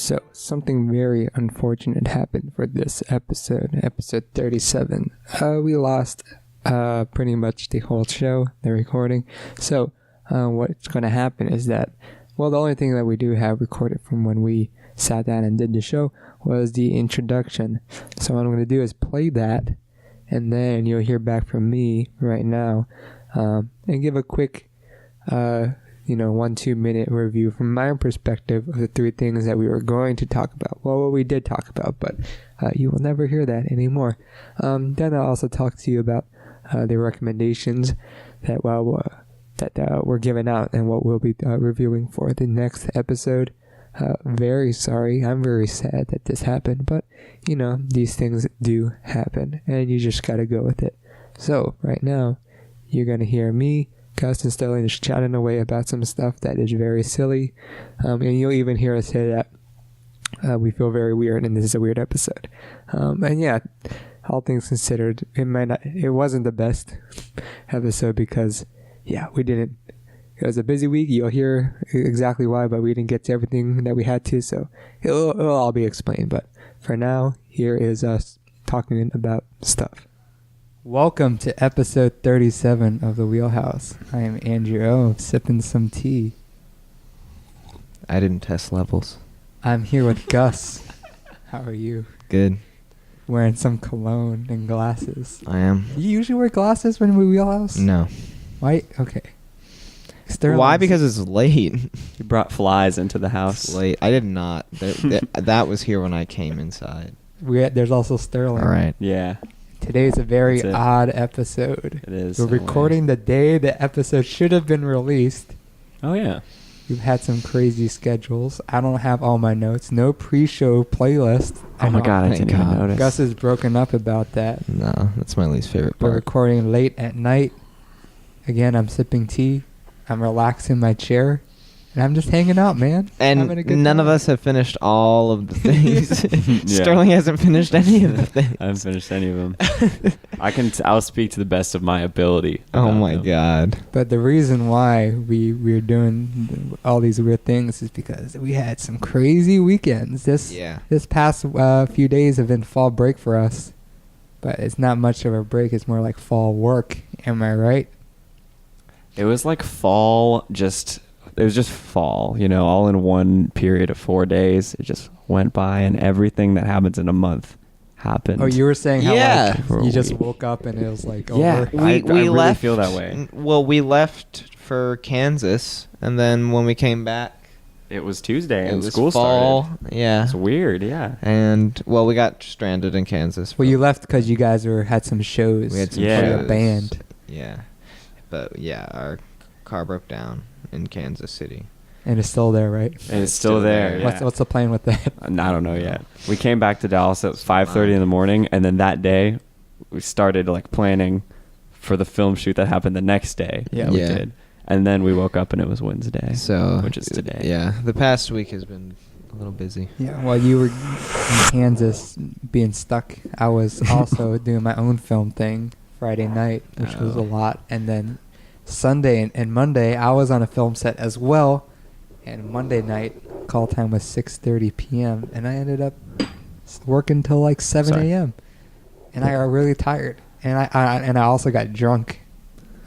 So, something very unfortunate happened for this episode 37. We lost pretty much the whole show, the recording. So, what's going to happen is that, well, the only thing that we do have recorded from when we sat down and did the show was the introduction. So, what I'm going to do is play that, and then you'll hear back from me right now and give a quick 1-2 minute review from my perspective of the three things that we were going to talk about. Well, what we did talk about, but you will never hear that anymore. Then I'll also talk to you about the recommendations that were given out and what we'll be reviewing for the next episode. Very sorry. I'm very sad that this happened, but these things do happen and you just gotta go with it. So right now you're gonna hear me, Gus, and Sterling just chatting away about some stuff that is very silly, and you'll even hear us say that we feel very weird and this is a weird episode. And yeah, all things considered, it wasn't the best episode because it was a busy week. You'll hear exactly why, but we didn't get to everything that we had to, so it'll all be explained. But for now, here is us talking about stuff. Welcome to episode 37 of the Wheelhouse. I am Andrew O, sipping some tea. I didn't test levels. I'm here with Gus. How are you? Good. Wearing some cologne and glasses. I am. You usually wear glasses when we Wheelhouse? No. Why? Okay. Sterling's. Why? Because it's late. You brought flies into the house. It's late. I did not. That was here when I came inside. There's also Sterling. All right. Yeah. Today's a very odd episode. It is. We're recording the day the episode should have been released. Oh, yeah. We've had some crazy schedules. I don't have all my notes. No pre-show playlist. Oh, my God. I didn't even notice. Gus is broken up about that. No, that's my least favorite part. We're recording late at night. Again, I'm sipping tea. I'm relaxed in my chair. And I'm just hanging out, man. And none of us have finished all of the things. Sterling hasn't finished any of the things. I haven't finished any of them. I'll speak to the best of my ability. Oh my God. But the reason why we're doing all these weird things is because we had some crazy weekends. This past few days have been fall break for us. But it's not much of a break. It's more like fall work. Am I right? It was like fall It was just fall, all in one period of 4 days. It just went by, and everything that happens in a month happened. Oh, you were saying how you just week. woke up and it was like over? I really left, feel that way. Well, we left for Kansas, and then when we came back, it was Tuesday, and was school fall. Started. Yeah. It's weird, yeah. And, we got stranded in Kansas. Well, you left because you guys had some shows. We had some shows. A band. Yeah. But, our car broke down in Kansas City. And it's still there, right? And it's still there. Yeah. What's the plan with that? I don't know yet. We came back to Dallas at 5:30 in the morning, and then that day we started planning for the film shoot that happened the next day. Yeah, we did. And then we woke up and it was Wednesday. So, which is today. Yeah, the past week has been a little busy. Yeah, while you were in Kansas being stuck, I was also doing my own film thing Friday night, which was a lot, and then Sunday and Monday, I was on a film set as well, and Monday night, call time was 6:30 p.m., and I ended up working till 7 a.m., and I got really tired, and I also got drunk,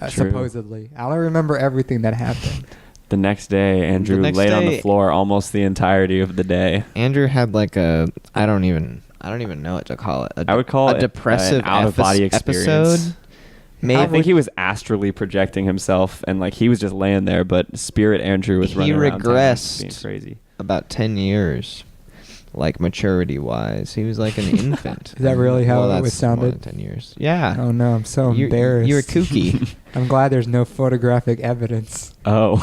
supposedly. I don't remember everything that happened. The next day, Andrew laid on the floor almost the entirety of the day. Andrew had I don't even know what to call it. I would call it a depressive out-of-body experience. Episode. I think he was astrally projecting himself, and he was just laying there, but Spirit Andrew was running around. He regressed being crazy. About 10 years, maturity-wise. He was like an infant. Is that really how it sounded? More than 10 years. Yeah. Oh, no, I'm so embarrassed. You were kooky. I'm glad there's no photographic evidence. Oh.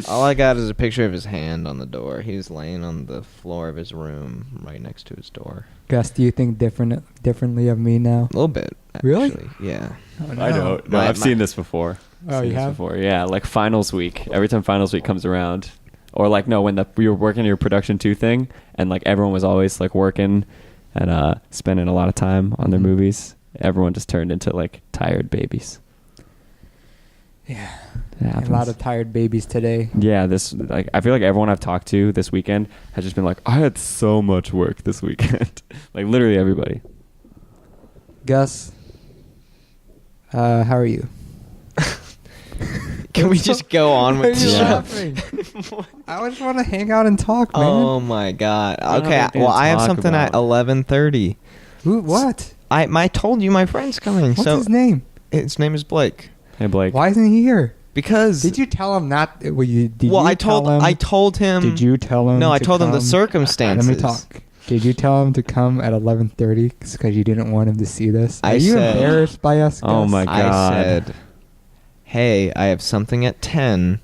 All I got is a picture of his hand on the door. He was laying on the floor of his room right next to his door. Gus, do you think differently of me now? A little bit, actually. Really? Yeah. Oh, no. I don't. No, I've seen this before. Oh, you have? Before. Yeah, finals week. Every time finals week comes around, or when we were working your production 2 thing, and everyone was always working and spending a lot of time on their movies. Everyone just turned into tired babies. Yeah. It happens. A lot of tired babies today. Yeah, this like I feel like everyone I've talked to this weekend has just been like, I had so much work this weekend. Like literally everybody. Gus, how are you? Can we just go on with the Why are you show? laughing? I just want to hang out and talk, man. Oh my god. don't have Okay, anything well to I have talk something at about. 11:30. Who? What? I told you my friend's coming. What's so his name? His name is Blake. Hey Blake. Why isn't he here? Because Did you tell him not? Well, did you I tell him? told him. Did you tell him? No, I to told him the come? circumstances. Let me talk. Did you tell him to come at 11:30 because you didn't want him to see this? Are I you said- embarrassed by us? Oh Gus? my I God. said, "Hey, I have something at 10.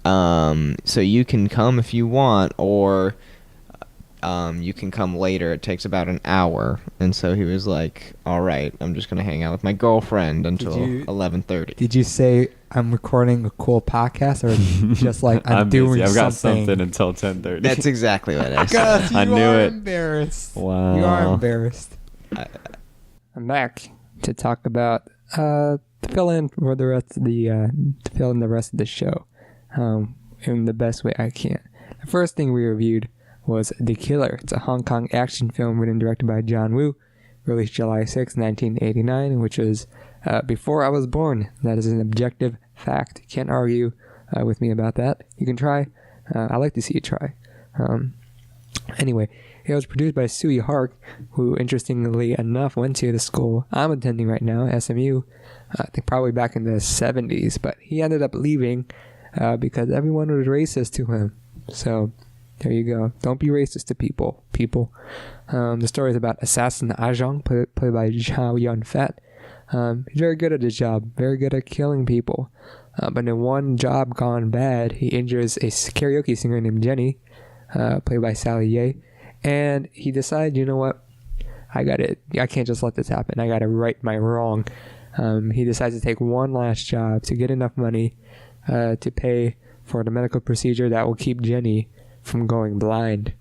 So you can come if you want, or you can come later. It takes about an hour." And so he was like, "All right, I'm just gonna hang out with my girlfriend until 11:30." Did you say I'm recording a cool podcast, or just like I'm doing busy. I've got something? something until 10:30. That's exactly what I said. Gus, you I knew are it. embarrassed. Wow. You are embarrassed. I- I'm back to talk about to fill in for the rest of the show in the best way I can. The first thing we reviewed was The Killer. It's a Hong Kong action film written and directed by John Woo, released July 6, 1989, which was before I was born. That is an objective fact. You can't argue with me about that. You can try. I like to see you try. Anyway, it was produced by Sui Hark, who, interestingly enough, went to the school I'm attending right now, SMU, I think probably back in the 70s, but he ended up leaving because everyone was racist to him. So, there you go. Don't be racist to people. The story is about assassin Ajong, played by Chow Yun-fat. He's very good at his job, very good at killing people. But in one job gone bad, he injures a karaoke singer named Jenny, played by Sally Ye, and he decides, you know what, I can't just let this happen. I gotta right my wrong. He decides to take one last job to get enough money to pay for the medical procedure that will keep Jenny from going blind.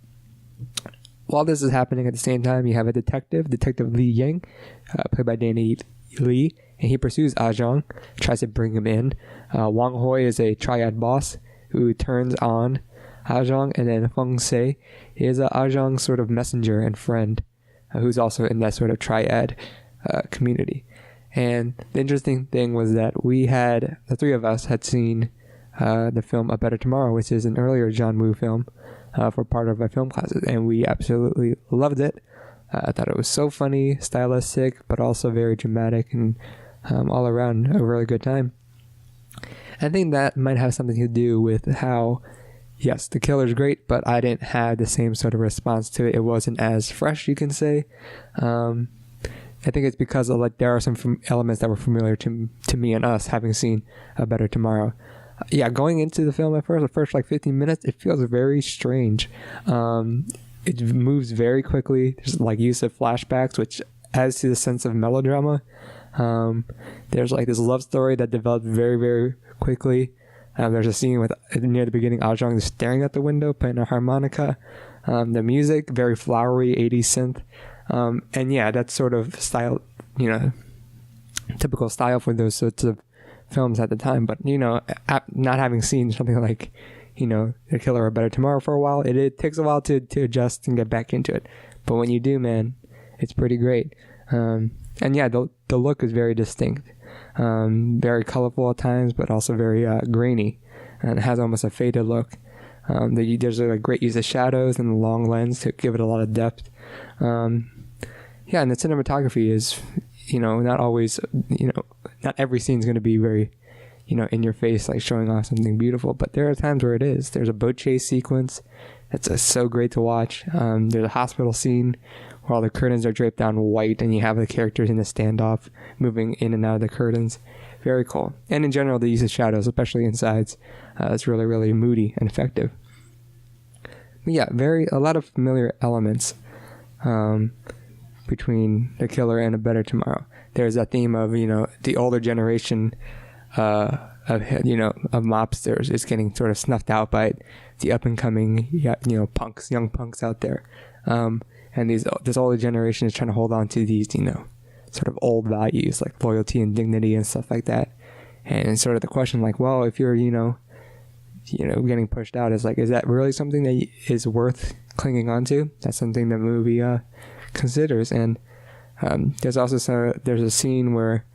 While this is happening at the same time, you have a Detective Li Yang, played by Danny Lee, and he pursues Ajong, tries to bring him in. Wang Hoi is a triad boss who turns on Ajong, and then Feng Se is Ajong's sort of messenger and friend, who's also in that sort of triad community. And the interesting thing was that the three of us had seen the film A Better Tomorrow, which is an earlier John Woo film, for part of our film classes, and we absolutely loved it. I thought it was so funny, stylistic, but also very dramatic, and all around a really good time. I think that might have something to do with how, yes, The Killer's great, but I didn't have the same sort of response to it. It wasn't as fresh, you can say. I think it's because of, there are some elements that were familiar to me and us, having seen A Better Tomorrow. Yeah, going into the film the first 15 minutes, it feels very strange. It moves very quickly. There's use of flashbacks, which adds to the sense of melodrama. There's this love story that developed very, very quickly. There's a scene near the beginning, Ajong is staring at the window, playing a harmonica. The music, very flowery 80s synth. And yeah, that sort of style, typical style for those sorts of films at the time. But, not having seen something like, The Killer or Better Tomorrow for a while, it takes a while to adjust and get back into it. But when you do, man, it's pretty great. And yeah, the look is very distinct. Very colorful at times, but also very grainy. And it has almost a faded look. There's a great use of shadows and the long lens to give it a lot of depth. Yeah, and the cinematography is, not always, not every scene is going to be very, in your face, showing off something beautiful. But there are times where it is. There's a boat chase sequence that's so great to watch. There's a hospital scene where all the curtains are draped down white and you have the characters in the standoff moving in and out of the curtains. Very cool. And in general, the use of shadows, especially insides, is really, really moody and effective. But yeah, a lot of familiar elements between The Killer and A Better Tomorrow. There's that theme of, the older generation of mobsters is getting sort of snuffed out by the up and coming, young punks out there. And this older generation is trying to hold on to these, sort of old values like loyalty and dignity and stuff like that. And sort of the question, like, well, if you're, getting pushed out, is like, is that really something that is worth clinging on to? That's something the movie considers. And there's a scene where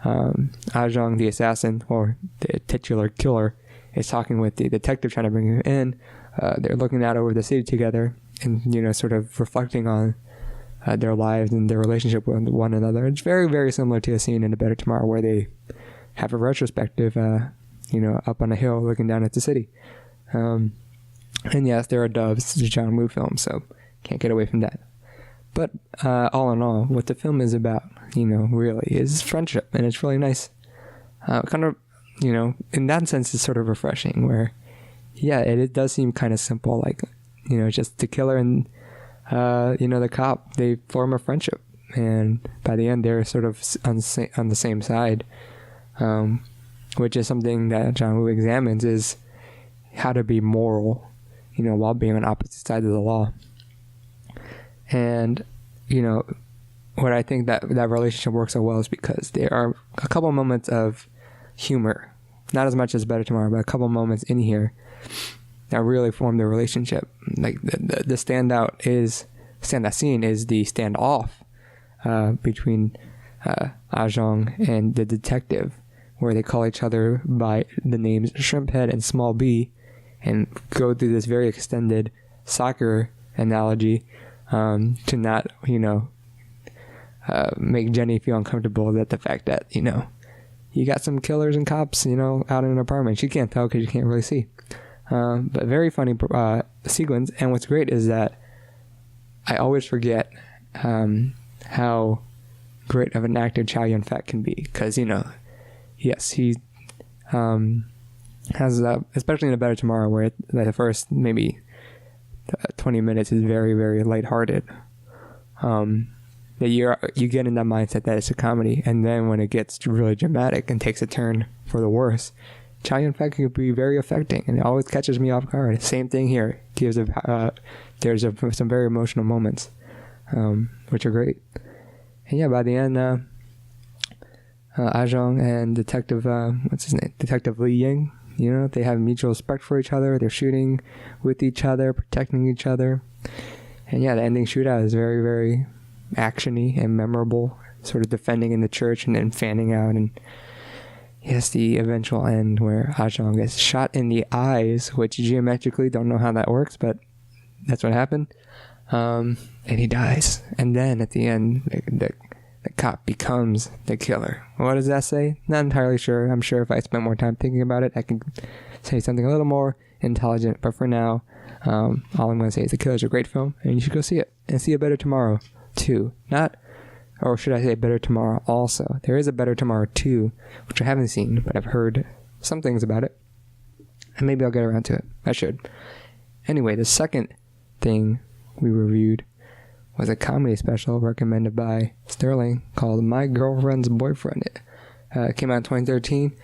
Ajong, the assassin, or the titular killer, is talking with the detective trying to bring him in. They're looking out over the city together and, sort of reflecting on their lives and their relationship with one another. It's very, very similar to a scene in A Better Tomorrow where they have a retrospective, up on a hill looking down at the city. And yes, there are doves. It's a John Woo film, so can't get away from that. But all in all, what the film is about, really is friendship, and it's really nice. Kind of, in that sense, it's sort of refreshing where, yeah, it does seem kind of simple, like, just the killer and, the cop, they form a friendship. And by the end, they're sort of on the same side, which is something that John Woo examines, is how to be moral, while being on opposite sides of the law. And, what I think that relationship works so well is because there are a couple moments of humor, not as much as Better Tomorrow, but a couple moments in here that really form the relationship. Like the standout scene is the standoff between Ajong and the detective, where they call each other by the names Shrimphead and Small B, and go through this very extended soccer analogy to not, make Jenny feel uncomfortable that the fact that, you got some killers and cops, out in an apartment. She can't tell because you can't really see. But very funny sequence. And what's great is that I always forget how great of an actor Chow Yun-fat can be. Because, yes, he has, especially in A Better Tomorrow, where the first maybe 20 minutes is very, very lighthearted. That you get in that mindset that it's a comedy, and then when it gets really dramatic and takes a turn for the worse, Chow Yun-fat can be very affecting, and it always catches me off guard. Same thing here. There's some very emotional moments, which are great. And yeah, by the end, Ajong and Detective Detective Lee Ying, they have mutual respect for each other. They're shooting with each other, protecting each other. And yeah, the ending shootout is very, very actiony and memorable, sort of defending in the church and then fanning out. And yes, the eventual end where Ajong gets shot in the eyes, which geometrically don't know how that works, but that's what happened. And he dies. And then at the end, the cop becomes the killer. What does that say? Not entirely sure. I'm sure if I spent more time thinking about it, I could say something a little more intelligent. But for now, all I'm going to say is The Killer's a great film, and you should go see it. And see A Better Tomorrow 2. Or should I say Better Tomorrow also. There is a Better Tomorrow 2, which I haven't seen, but I've heard some things about it. And maybe I'll get around to it. I should. Anyway, the second thing we reviewed was a comedy special recommended by Sterling called My Girlfriend's Boyfriend. It came out in 2013.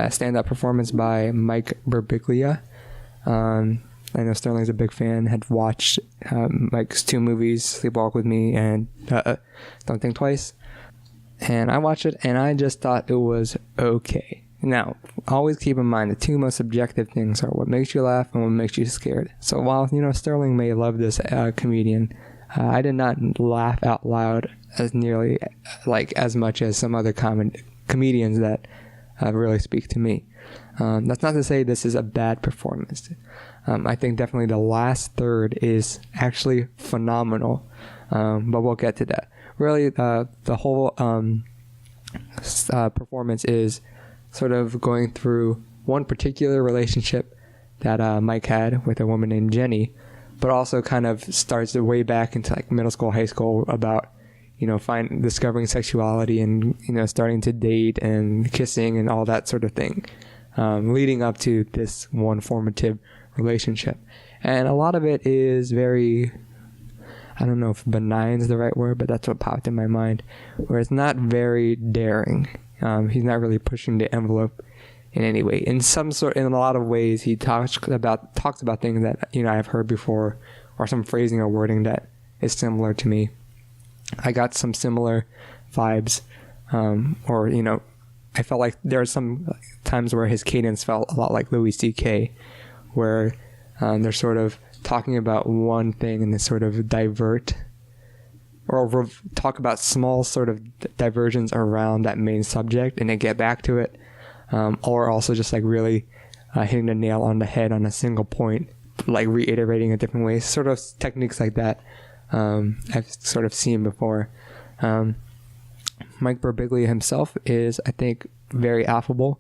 Stand-up performance by Mike Birbiglia. I know Sterling's a big fan, had watched Mike's 2 movies, Sleepwalk with Me and Don't Think Twice. And I watched it, and I just thought it was okay. Now, always keep in mind the 2 most subjective things are what makes you laugh and what makes you scared. So while, Sterling may love this comedian, I did not laugh out loud as much as some other comedians that really speak to me. That's not to say this is a bad performance. I think definitely the last third is actually phenomenal, but we'll get to that. Really, the whole performance is sort of going through one particular relationship that Mike had with a woman named Jenny, but also kind of starts way back into like middle school, high school about, discovering sexuality and, starting to date and kissing and all that sort of thing, leading up to this one formative relationship. And a lot of it is very, I don't know if benign is the right word, but that's what popped in my mind, where it's not very daring. He's not really pushing the envelope in any way. In a lot of ways, he talks about things that, I've heard before, or some phrasing or wording that is similar to me. I got some similar vibes, or I felt like there are some times where his cadence felt a lot like Louis C.K., where they're sort of talking about one thing and they sort of divert or talk about small sort of diversions around that main subject and then get back to it, or also just like really hitting the nail on the head on a single point, like reiterating a different way. Sort of techniques like that I've sort of seen before. Mike Birbiglia himself is, I think, very affable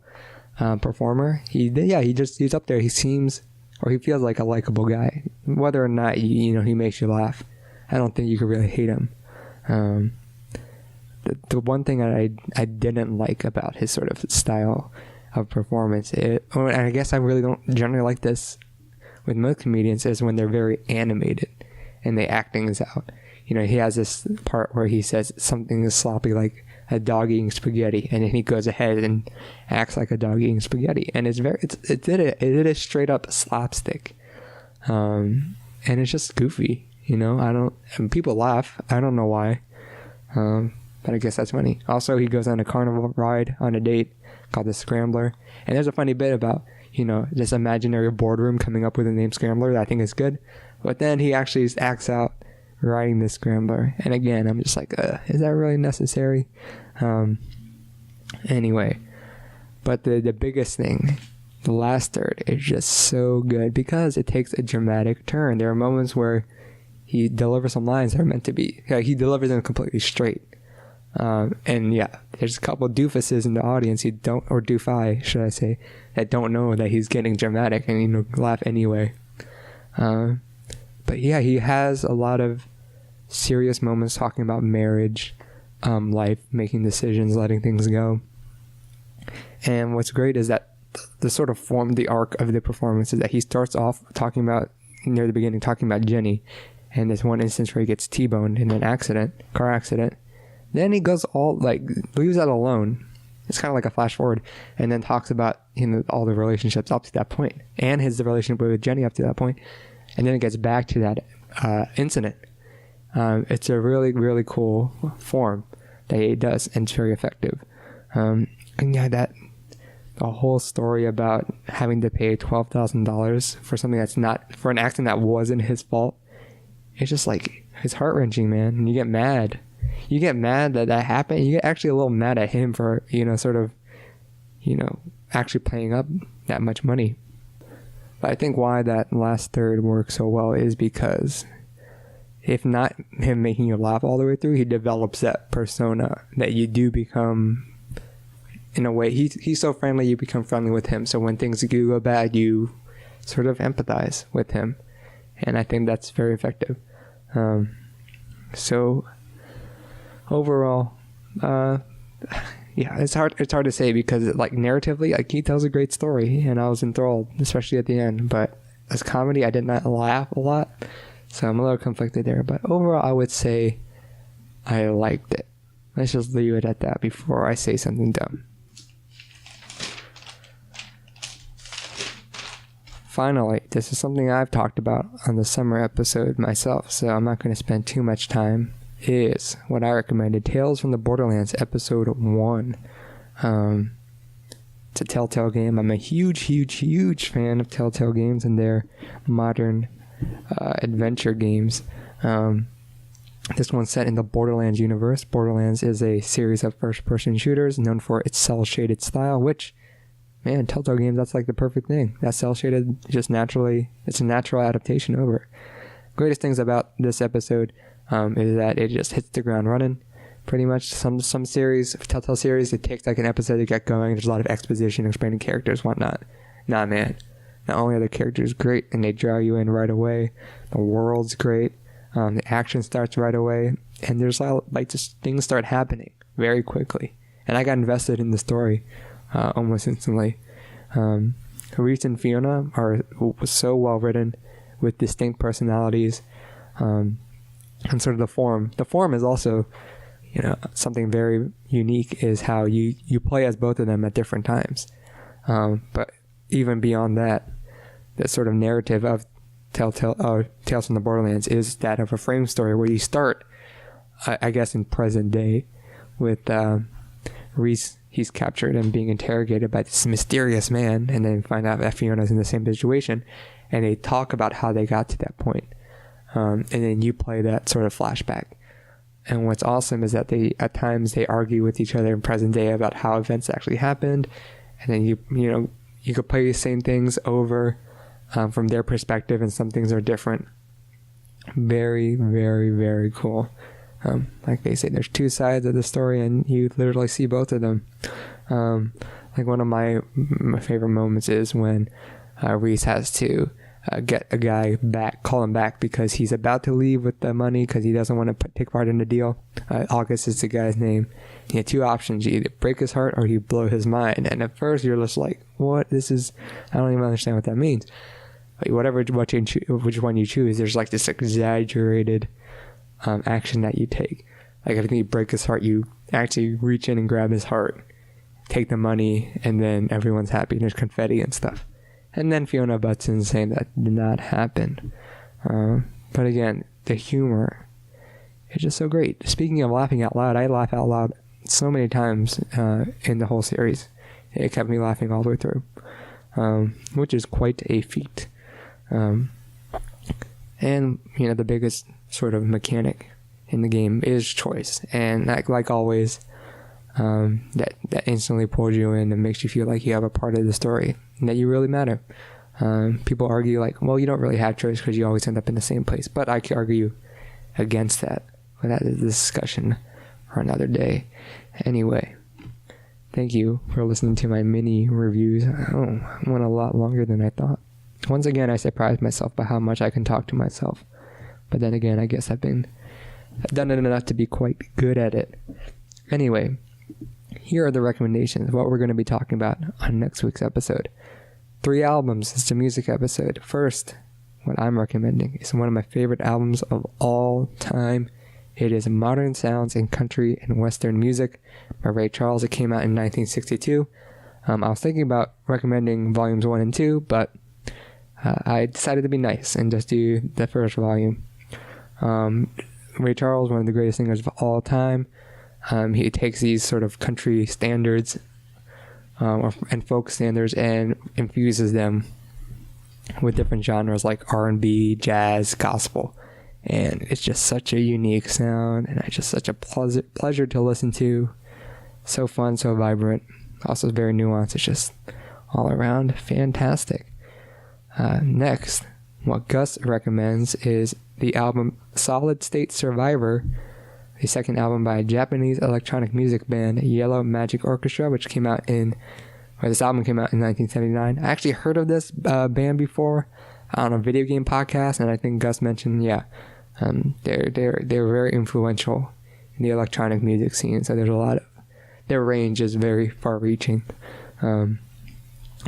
performer. He's up there. He seems, or he feels like a likable guy. Whether or not he makes you laugh, I don't think you could really hate him. The one thing I didn't like about his sort of style of performance, and I guess I really don't generally like this with most comedians, is when they're very animated and they act things out. He has this part where he says something is sloppy, like a dog eating spaghetti, and then he goes ahead and acts like a dog eating spaghetti, and it did a straight up slapstick, and it's just goofy. People laugh. I don't know why, but I guess that's funny. Also, he goes on a carnival ride on a date called the Scrambler, and there's a funny bit about this imaginary boardroom coming up with the name Scrambler that I think is good, but then he actually acts out riding the Scrambler, and again I'm just like, is that really necessary? Anyway, but the biggest thing, the last third, is just so good because it takes a dramatic turn. There are moments where he delivers some lines that are meant to be, he delivers them completely straight, and yeah, there's a couple doofuses in the audience or doofi should I say, that don't know that he's getting dramatic and laugh anyway. But yeah, he has a lot of serious moments talking about marriage, life, making decisions, letting things go. And what's great is that the sort of the arc of the performance is that he starts off talking about, near the beginning, talking about Jenny, and there's one instance where he gets T-boned in an car accident. Then he goes leaves that alone. It's kind of like a flash forward, and then talks about all the relationships up to that point, and his relationship with Jenny up to that point, and then it gets back to that incident. It's a really, really cool form that he does, and it's very effective. And yeah, the whole story about having to pay $12,000 for something for an accident that wasn't his fault, it's just like, it's heart-wrenching, man. And you get mad. You get mad that happened. You get actually a little mad at him for, actually paying up that much money. But I think why that last third works so well is because, if not him making you laugh all the way through, he develops that persona that you do become, in a way, he's so friendly, you become friendly with him. So when things do go bad, you sort of empathize with him. And I think that's very effective. So overall, yeah, it's hard to say because narratively, he tells a great story and I was enthralled, especially at the end. But as comedy, I did not laugh a lot. So I'm a little conflicted there, but overall I would say I liked it. Let's just leave it at that before I say something dumb. Finally, this is something I've talked about on the summer episode myself, so I'm not going to spend too much time, is what I recommended, Tales from the Borderlands Episode 1. It's a Telltale game. I'm a huge fan of Telltale games and their modern adventure games. This one's set in the Borderlands universe. Borderlands is a series of first-person shooters known for its cel-shaded style, which, man, Telltale games, that's like the perfect thing. That cel-shaded, just naturally, it's a natural adaptation over. Greatest things about this episode is that it just hits the ground running. Pretty much some series, Telltale series, it takes like an episode to get going. There's a lot of exposition, explaining characters, whatnot. Nah, man. Not only are the characters great and they draw you in right away, the world's great, the action starts right away, and there's just things start happening very quickly. And I got invested in the story almost instantly. Rives and Fiona was so well written with distinct personalities, and sort of the form. The form is also, something very unique is how you play as both of them at different times. But even beyond that, the sort of narrative of Tales from the Borderlands is that of a frame story where you start, I guess, in present day with Rives he's captured and being interrogated by this mysterious man, and then find out that Fiona's in the same situation, and they talk about how they got to that point. And then you play that sort of flashback. And what's awesome is that they, at times, they argue with each other in present day about how events actually happened, and then you could play the same things over from their perspective, and some things are different. Very, very, very cool. Like they say, there's two sides of the story, and you literally see both of them. Like one of my favorite moments is when Rives has to get a guy back, call him back, because he's about to leave with the money because he doesn't want to take part in the deal. August is the guy's name. You have two options: you either break his heart or you blow his mind. And at first you're just like, what? I don't even understand what that means. But which one you choose, there's like this exaggerated action that you take. Like if you break his heart, you actually reach in and grab his heart, take the money, and then everyone's happy. There's confetti and stuff. And then Fiona butts in saying that did not happen. But again, the humor is just so great. Speaking of laughing out loud, I laugh out loud so many times in the whole series. It kept me laughing all the way through, which is quite a feat. And the biggest sort of mechanic in the game is choice, and like always, that instantly pulls you in and makes you feel like you have a part of the story and that you really matter. People argue like, well, you don't really have choice because you always end up in the same place, but I can argue against that. But that is a discussion for another day. Anyway, thank you for listening to my mini reviews. Went a lot longer than I thought. Once again, I surprised myself by how much I can talk to myself. But then again, I guess I've done it enough to be quite good at it. Anyway, here are the recommendations, what we're going to be talking about on next week's episode. 3 albums. It's a music episode. First, what I'm recommending is one of my favorite albums of all time. It is Modern Sounds in Country and Western Music by Ray Charles. It came out in 1962. I was thinking about recommending volumes 1 and 2, but I decided to be nice and just do the first volume. Ray Charles, one of the greatest singers of all time. He takes these sort of country standards and folk standards and infuses them with different genres like R&B, jazz, gospel. And it's just such a unique sound, and it's just such a pleasure to listen to. So fun, so vibrant. Also very nuanced. It's just all around fantastic. Next, what Gus recommends is the album Solid State Survivor, the second album by Japanese electronic music band Yellow Magic Orchestra, this album came out in 1979. I actually heard of this band before on a video game podcast, and I think Gus mentioned, they're very influential in the electronic music scene. So there's a lot of, their range is very far-reaching. So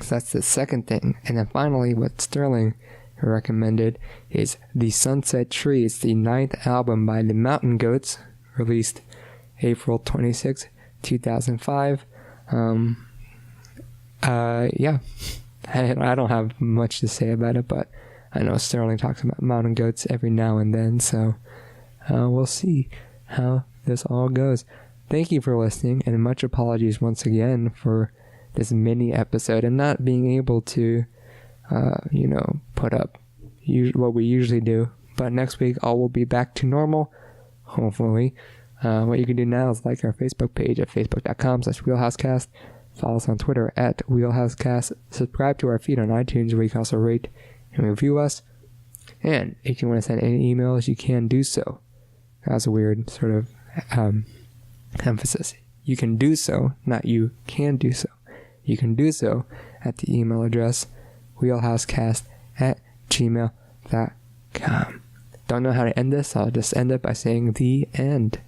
that's the second thing. And then finally, what Sterling recommended is The Sunset Tree. It's the 9th album by the Mountain Goats, released April 26, 2005. I don't have much to say about it, but I know Sterling talks about Mountain Goats every now and then, so we'll see how this all goes. Thank you for listening, and much apologies once again for this mini episode and not being able to, put up what we usually do. But next week, all will be back to normal, hopefully. What you can do now is like our Facebook page at facebook.com/wheelhousecast. Follow us on Twitter at wheelhousecast. Subscribe to our feed on iTunes, where you can also rate and review us. And if you want to send any emails, you can do so. That's a weird sort of emphasis. You can do so, not you can do so. You can do so at the email address wheelhousecast@gmail.com. Don't know how to end this. I'll just end it by saying the end.